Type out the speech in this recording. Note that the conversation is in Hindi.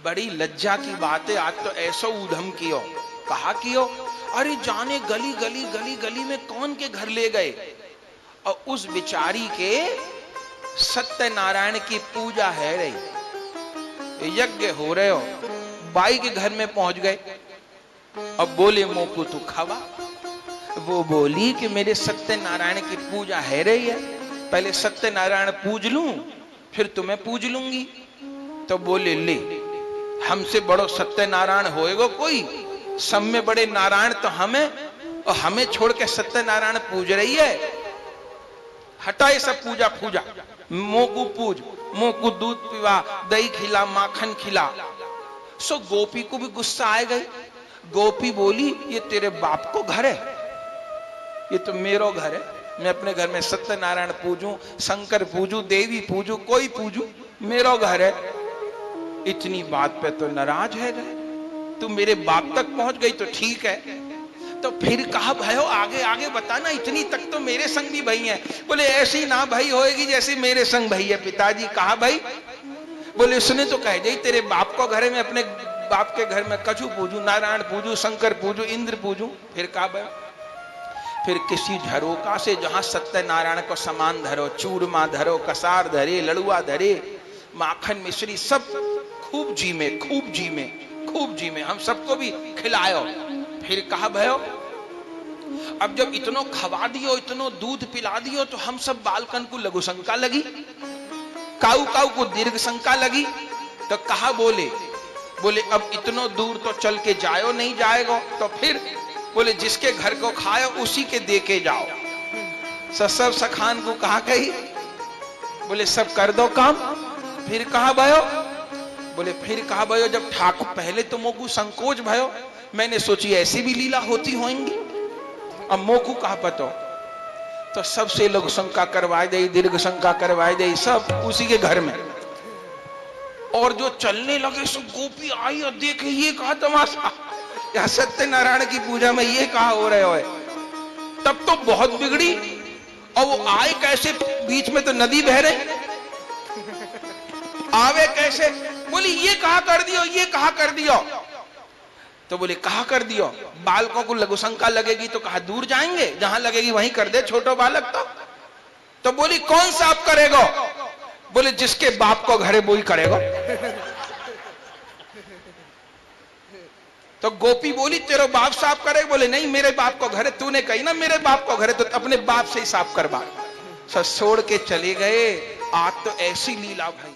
बड़ी लज्जा की बात है, आज तो ऐसा ऊधम कियो। कहा कियो? अरे जाने गली गली गली गली में कौन के घर ले गए, और उस बिचारी के सत्यनारायण की पूजा है रही, यज्ञ हो रहे हो, बाई के घर में पहुंच गए। अब बोले मोकू तू खावा। वो बोली कि मेरे सत्यनारायण की पूजा है रही है, पहले सत्यनारायण पूज लूं फिर तुम्हें पूज लूंगी। तो बोले ले, हमसे बड़ो सत्यनारायण होएगा कोई? सब में बड़े नारायण तो हमें, और हमें छोड़ के सत्यनारायण पूज रही है। हटाए सब पूजा पूजा, मोकू पूज, मोकू दूध पिवा, दही खिला, माखन खिला। सो गोपी को भी गुस्सा आ गई। गोपी बोली ये तेरे बाप को घर है, ये तो मेरो घर है, मैं अपने घर में सत्यनारायण पूजूं, शंकर पूजूं, देवी पूजूं, कोई पूजूं, मेरो घर है। इतनी बात पे तो नाराज है गए। तू मेरे बाप तक पहुंच गई तो ठीक है, तो फिर कहा भयो आगे आगे बताना, इतनी तक तो मेरे संग भी भई है। बोले ऐसी ना भई होएगी जैसी मेरे संग भई है पिताजी। कहा भाई? बोले उसने तो कह दी तेरे बाप को घर में, अपने बाप के घर में कछु पूजू, नारायण पूजू, शंकर पूजू, इंद्र पूजू। फिर कहा भयो? फिर किसी झरोका से जहां सत्यनारायण को सामान धरो, चूरमा धरो, कसार धरे, लड़ुआ धरे, माखन मिश्री सब खूब जी में, खूब जी में, खूब जी में, हम सबको भी खिलायो। फिर कहा भयो अब जब इतनो खवा दियो, इतनो दूध पिला दियो, तो हम सब बालकन को लघु शंका लगी, काऊ काऊ को दीर्घ शंका लगी। तो कहा बोले अब इतनो दूर तो चल के जायो नहीं जाएगा, तो फिर बोले जिसके घर को खायो उसी के दे के जाओ। सब सखान को कहा कही, बोले सब कर दो काम। फिर कहा भयो? बोले फिर कहा भयो जब ठाकुर, पहले तो मोकू संकोच भयो, मैंने सोची ऐसी भी लीला होती होंगी, अब मोकू कहा पतो, तो सबसे लघु शंका करवाए दे, दीर्घ शंका करवाए दे, सब उसी के घर में। और जो चलने लगे सो गोपी आई और देखे ये कहा तमाशा, या सत्यनारायण की पूजा में ये कहा हो रहे हो। तब तो बहुत बिगड़ी, और वो आए कैसे? बीच में तो नदी बह रही, आवे कैसे? बोली ये कहा कर दियो, ये कहा कर दियो। तो बोले कहा कर दियो? बालकों को लघु शंका लगेगी तो कहा दूर जाएंगे, जहां लगेगी वहीं कर दे छोटो बालक। तो बोली कौन सा आप करेगा? बोले जिसके बाप को घर है वो ही करेगा। तो गोपी बोली तेरा बाप साफ करे? बोले नहीं, मेरे बाप को घर है। तूने कही ना मेरे बाप को घर है, तो अपने बाप से ही साफ करवा। सब छोड़ के चले गए। आज तो ऐसी लीला भाई।